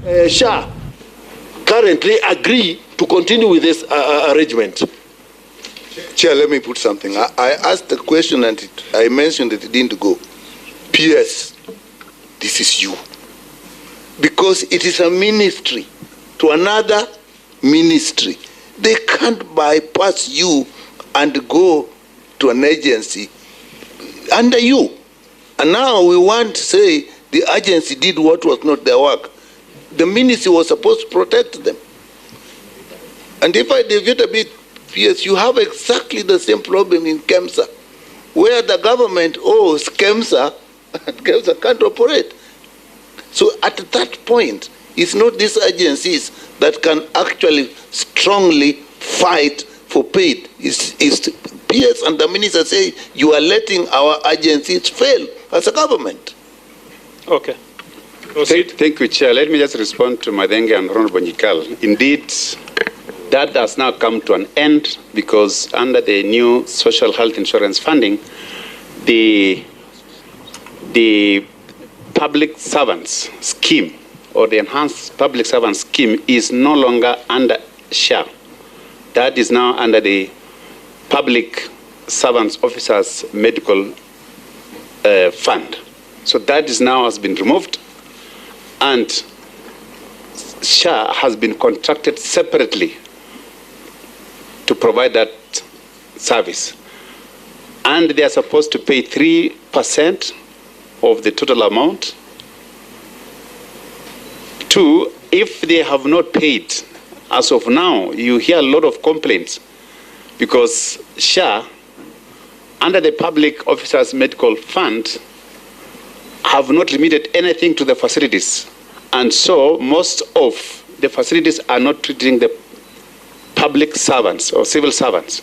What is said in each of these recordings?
SHA currently agree to continue with this arrangement? Chair, let me put something. I asked the question and I mentioned that it didn't go. PS, this is you. Because it is a ministry to another ministry. They can't bypass you and go to an agency under you. And now we want to say the agency did what was not their work. The ministry was supposed to protect them. And if I deviate a bit, yes, you have exactly the same problem in KEMSA, where the government owes KEMSA, and KEMSA can't operate. So at that point, it's not these agencies that can actually strongly fight for paid. It's PS and the minister say, you are letting our agencies fail as a government. Okay. Thank you, Chair. Let me just respond to Madenge and Honorable Nyikal. Indeed, that has now come to an end because under the new social health insurance funding, the public servants scheme or the enhanced public servants scheme is no longer under SHA. That is now under the public servants officers medical fund. So that is now has been removed, and SHA has been contracted separately to provide that service. And they are supposed to pay 3% of the total amount. 2, if they have not paid, as of now, you hear a lot of complaints because SHA, under the Public Officers Medical Fund, have not limited anything to the facilities. And so most of the facilities are not treating the public servants or civil servants.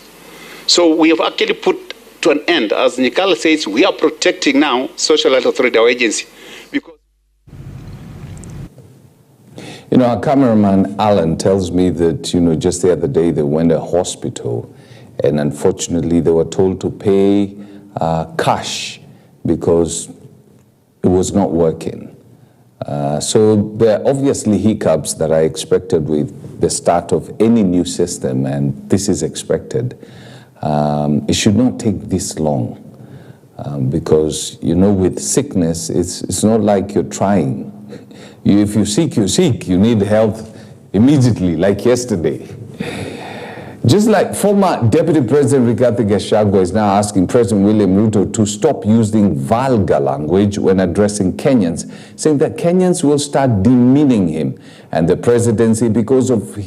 So we have actually put to an end, as Nyikal says, we are protecting now Social Health Authority, our agency. Because our cameraman Alan tells me that, just the other day they went to a hospital and unfortunately they were told to pay cash because it was not working. So there are obviously hiccups that are expected with the start of any new system, and this is expected. It should not take this long because, with sickness, it's not like you're trying. If you're sick, you're sick. You need help immediately, like yesterday. Just like former Deputy President Rigathi Gachagua is now asking President William Ruto to stop using vulgar language when addressing Kenyans, saying that Kenyans will start demeaning him and the presidency because of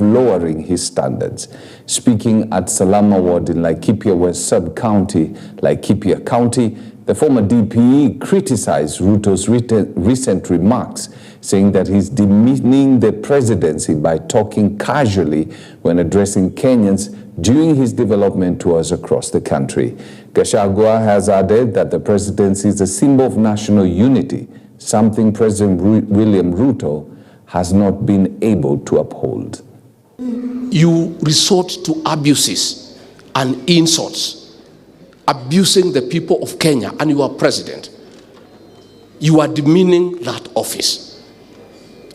lowering his standards. Speaking at Salama Ward in Laikipia West Sub-County, Laikipia County, the former DPE criticized Ruto's recent remarks, saying that he's demeaning the presidency by talking casually when addressing Kenyans during his development tours across the country. Gachagua has added that the presidency is a symbol of national unity, something President William Ruto has not been able to uphold. You resort to abuses and insults, abusing the people of Kenya, and you are president. You are demeaning that office.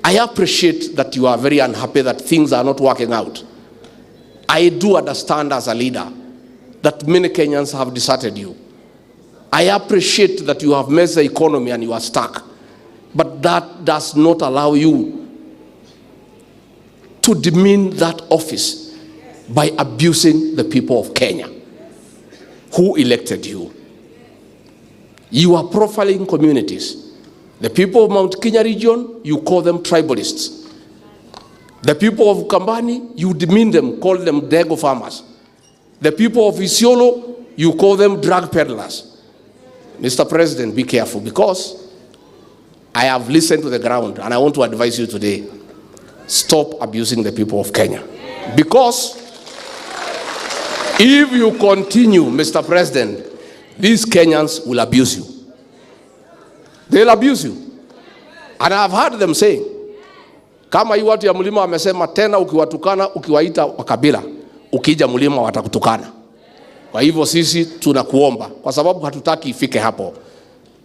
I appreciate that you are very unhappy that things are not working out. I do understand as a leader that many Kenyans have deserted you. I appreciate that you have messed the economy and you are stuck. But that does not allow you to demean that office by abusing the people of Kenya who elected you. You are profiling communities. The people of Mount Kenya region, you call them tribalists. The people of Kambani, you demean them, call them Dego farmers. The people of Isiolo, you call them drug peddlers. Mr. President, be careful, because I have listened to the ground and I want to advise you today, stop abusing the people of Kenya. Because if you continue, Mr. President, these Kenyans will abuse you. They'll abuse you. And I've heard them saying, kama hii watu ya mlima wamesema tena ukiwatukana, ukiwaita wakabila, ukija mlima watakutukana. Kwa hivyo sisi tunakuomba, kwa sababu hatutaki ifike hapo.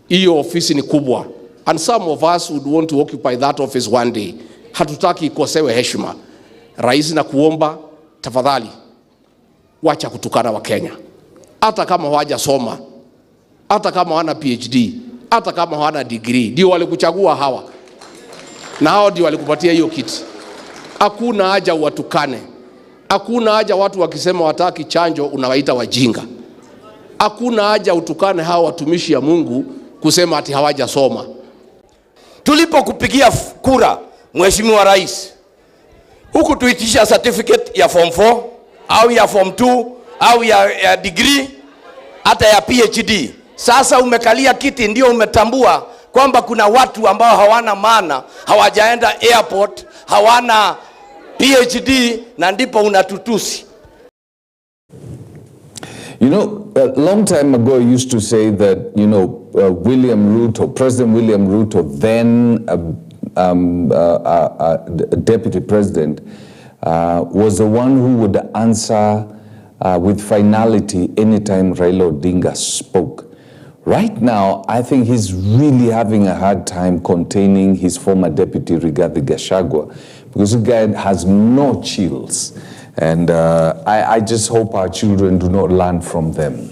Hiyo ofisi ni kubwa. and some of us would want to occupy that office one day. Hatutaki ikosewe heshima. Rais, na kuomba tafadhali wacha kutukana wa Kenya. Hata kama hawajasoma, hata kama hawana PhD, hata kama hawana degree, ndio walikuchagua hawa. Na hao ndio walikupatia hiyo kiti. Hakuna haja watukane. Hakuna haja watu wakisema wataki chanjo unawaita wajinga. Hakuna haja utukane hawa watumishi ya Mungu kusema ati hawajasoma. Tulipokupigia kura, Mheshimiwa Rais, huku tuitisha certificate ya form 4 au ya form 2 au ya degree hata ya PhD. Sasa umekalia kiti ndio umetambua kwamba kuna watu ambao hawana maana, hawajaenda airport, hawana PhD, na ndipo unatutusi. You know, a long time ago I used to say that, you know, President William Ruto, then Deputy President, was the one who would answer with finality anytime Raila Odinga spoke. Right now, I think he's really having a hard time containing his former deputy, Rigathi Gachagua, because the guy has no chills. And I just hope our children do not learn from them.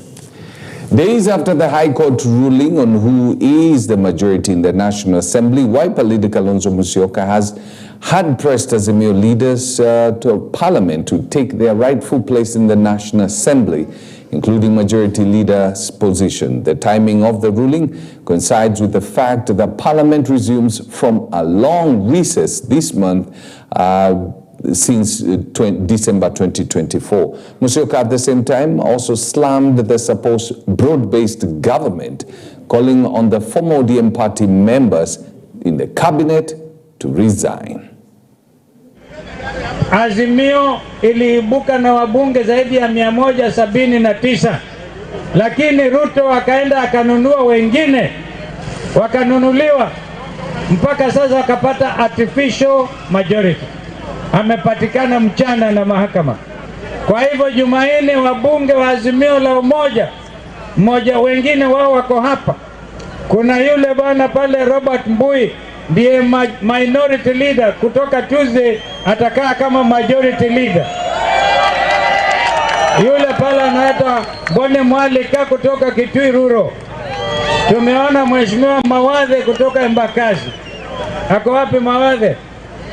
Days after the High Court ruling on who is the majority in the National Assembly, Wiper leader Kalonzo Musyoka has hard-pressed Azimio leaders to Parliament to take their rightful place in the National Assembly, including Majority Leader's position. The timing of the ruling coincides with the fact that Parliament resumes from a long recess this month since December 2024. Musyoka at the same time also slammed the supposed broad-based government, calling on the former ODM party members in the cabinet to resign. Azimio iliibuka na wabunge zaidi ya 179, lakini Ruto akaenda akanunua wengine, wakanunuliwa mpaka sasa akapata artificial majority. Amepatikana mchana na mahakama. Kwa hivyo Jumanne wabunge wa Azimio la mmoja wengine wao wako hapa. Kuna yule bwana pale Robert Mbui, ndiye minority leader, kutoka Tuesday atakaa kama majority leader. Yule pale anaitwa Bone Mwalika kutoka Kitui Rural. Tumeona Mheshimiwa Mawadhe kutoka Embakasi. Ako wapi Mawadhe?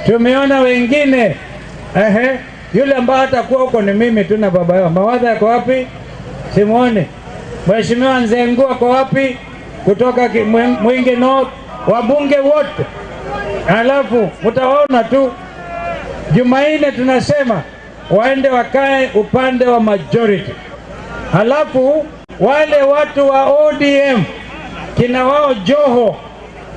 Tumeona wengine, yule ambaye atakuwa huko ni mimi tu na baba yao. Mawadha yako wapi? Simuone. Mheshimiwa Nzengu ako wapi? Kutoka Mwingi North. Wabunge wote. Alafu mtaona tu Jumanne tunasema waende wakae upande wa majority. Alafu wale watu wa ODM, kina wao Joho,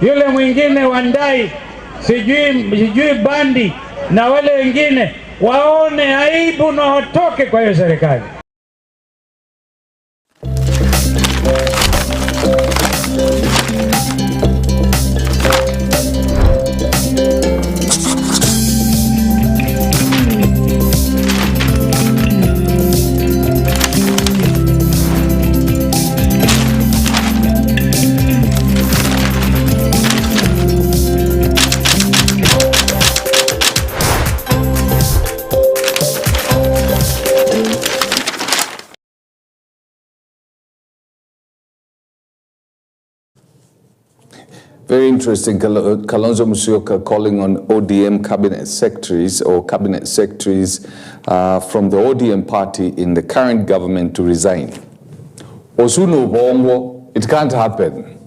yule mwingine Wandai, sijui Bandi na wale wengine, waone aibu na watoke kwa hiyo serikali. Very interesting. Kalonzo Musyoka calling on ODM cabinet secretaries or cabinet secretaries from the ODM party in the current government to resign. Osuno Bongo, it can't happen.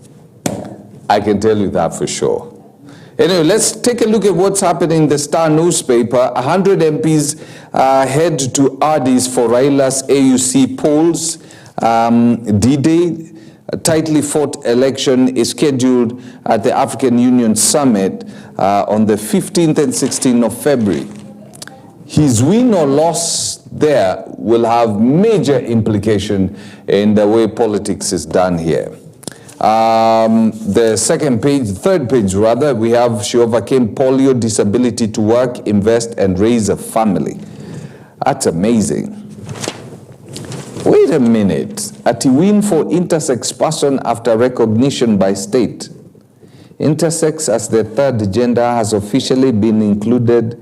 I can tell you that for sure. Anyway, let's take a look at what's happening in the Star newspaper. 100 MPs head to Addis for Raila's AUC polls. D-Day. A tightly fought election is scheduled at the African Union Summit on the 15th and 16th of February. His win or loss there will have major implication in the way politics is done here. The third page rather, we have she overcame polio, disability to work, invest and raise a family. That's amazing. Wait a minute. At a win for intersex person after recognition by state. Intersex as the third gender has officially been included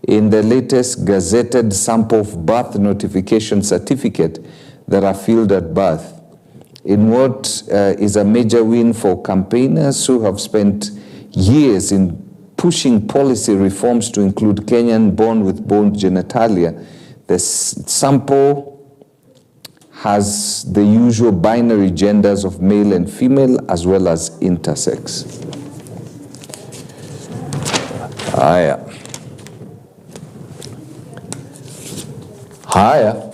in the latest gazetted sample of birth notification certificate that are filled at birth, in what is a major win for campaigners who have spent years in pushing policy reforms to include Kenyan born with bone genitalia. The sample has the usual binary genders of male and female, as well as intersex. Haya.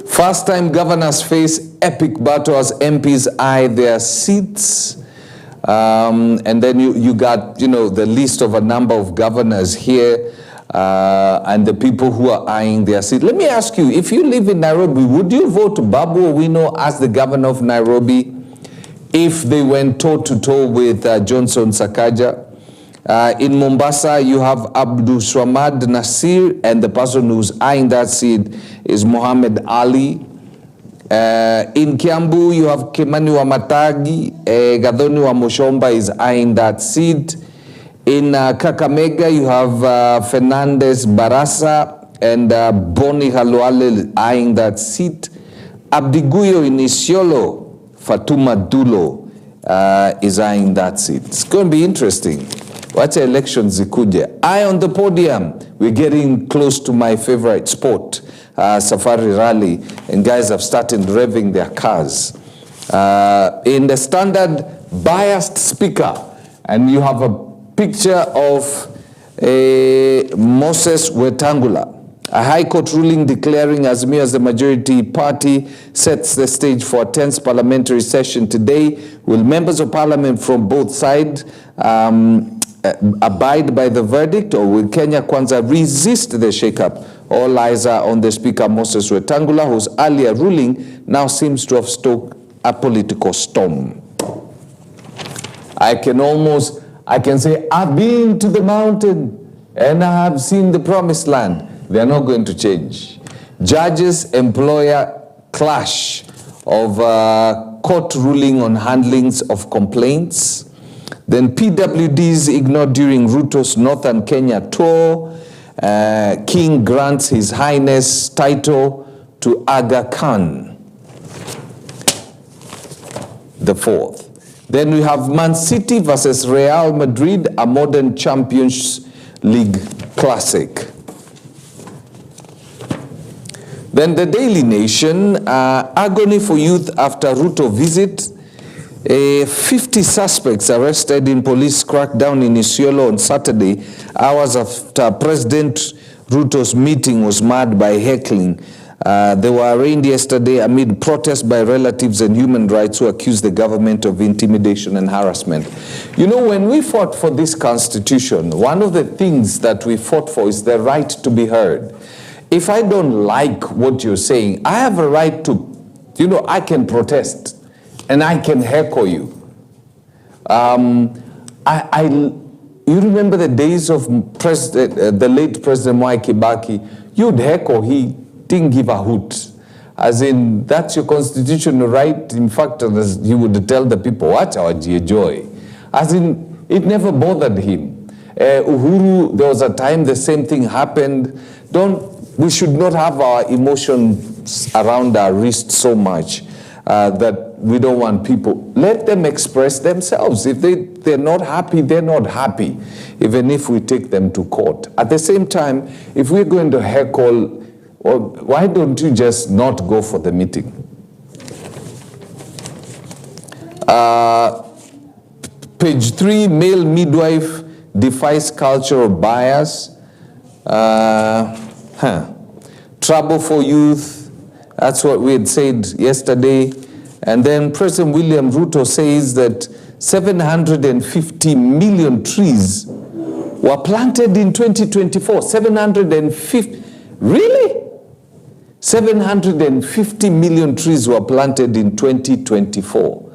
First-time governors face epic battle as MPs eye their seats. And then you got, the list of a number of governors here and the people who are eyeing their seat. Let me ask you, if you live in Nairobi, would you vote Babu Owino as the governor of Nairobi if they went toe-to-toe with Johnson Sakaja? In Mombasa, you have Abdul Swamad Nasir, and the person who's eyeing that seat is Muhammad Ali. In Kiambu, you have Kimani Wamatagi, Gathoni wa Mushomba is eyeing that seat. In Kakamega, you have Fernandez Barasa and Boni Halwale eyeing that seat. Abdiguyo in Isiolo, Fatuma Dulo is eyeing that seat. It's going to be interesting. Watch elections zikuje. Eye on the podium. We're getting close to my favorite sport, Safari Rally, and guys have started revving their cars. In the Standard, biased speaker, and you have a picture of Moses Wetangula. A High Court ruling declaring Azimio as the majority party sets the stage for a tense parliamentary session today. Will members of parliament from both sides abide by the verdict, or will Kenya Kwanza resist the shake-up? All eyes are on the Speaker Moses Wetangula, whose earlier ruling now seems to have stoked a political storm. I can say, I've been to the mountain and I have seen the promised land. They're not going to change. Judges-employer clash of court ruling on handlings of complaints. Then PWDs ignored during Ruto's Northern Kenya tour. King grants His Highness title to Aga Khan the fourth. Then we have Man City versus Real Madrid, a modern Champions League classic. Then the Daily Nation, agony for youth after Ruto visit. 50 suspects arrested in police crackdown in Isiolo on Saturday, hours after President Ruto's meeting was marred by heckling. They were arraigned yesterday amid protests by relatives and human rights who accused the government of intimidation and harassment. You know, when we fought for this constitution, one of the things that we fought for is the right to be heard. If I don't like what you're saying, I have a right to, I can protest. And I can heckle you. You remember the days of the late President Mwai Kibaki? You'd heckle, he didn't give a hoot. As in, that's your constitutional right. In fact, he would tell the people, watch our joy. As in, it never bothered him. Uhuru, there was a time the same thing happened. We should not have our emotions around our wrist so much that we don't want people. Let them express themselves. If they're not happy, they're not happy, even if we take them to court. At the same time, if we're going to heckle, why don't you just not go for the meeting? Page 3, male midwife defies cultural bias. Trouble for youth. That's what we had said yesterday. And then President William Ruto says that 750 million trees were planted in 2024. 750, really? 750 million trees were planted in 2024.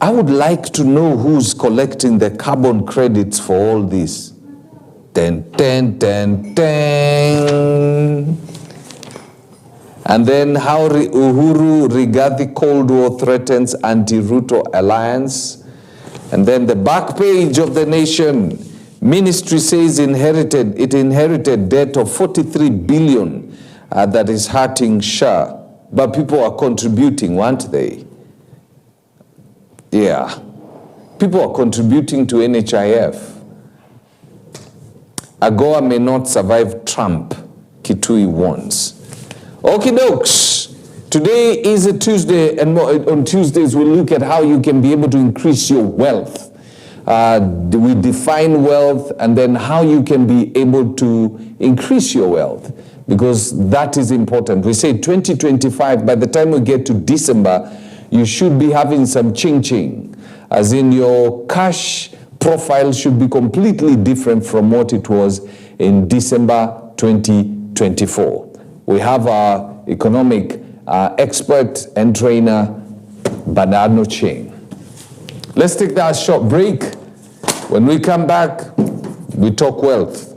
I would like to know who's collecting the carbon credits for all this. Ten, ten, ten, ten. And then how Uhuru Rigathi Cold War threatens anti-Ruto alliance. And then the back page of the Nation, ministry says it inherited debt of 43 billion that is hurting SHA. But people are contributing, aren't they? Yeah. People are contributing to NHIF. AGOA may not survive Trump, Kitui warns. Okie dokes. Today is a Tuesday, and on Tuesdays we'll look at how you can be able to increase your wealth. We define wealth and then how you can be able to increase your wealth, because that is important. We say 2025, by the time we get to December, you should be having some ching-ching, as in your cash profile should be completely different from what it was in December 2024. We have our economic expert and trainer, Bernardo Ching. Let's take that short break. When we come back, we talk wealth.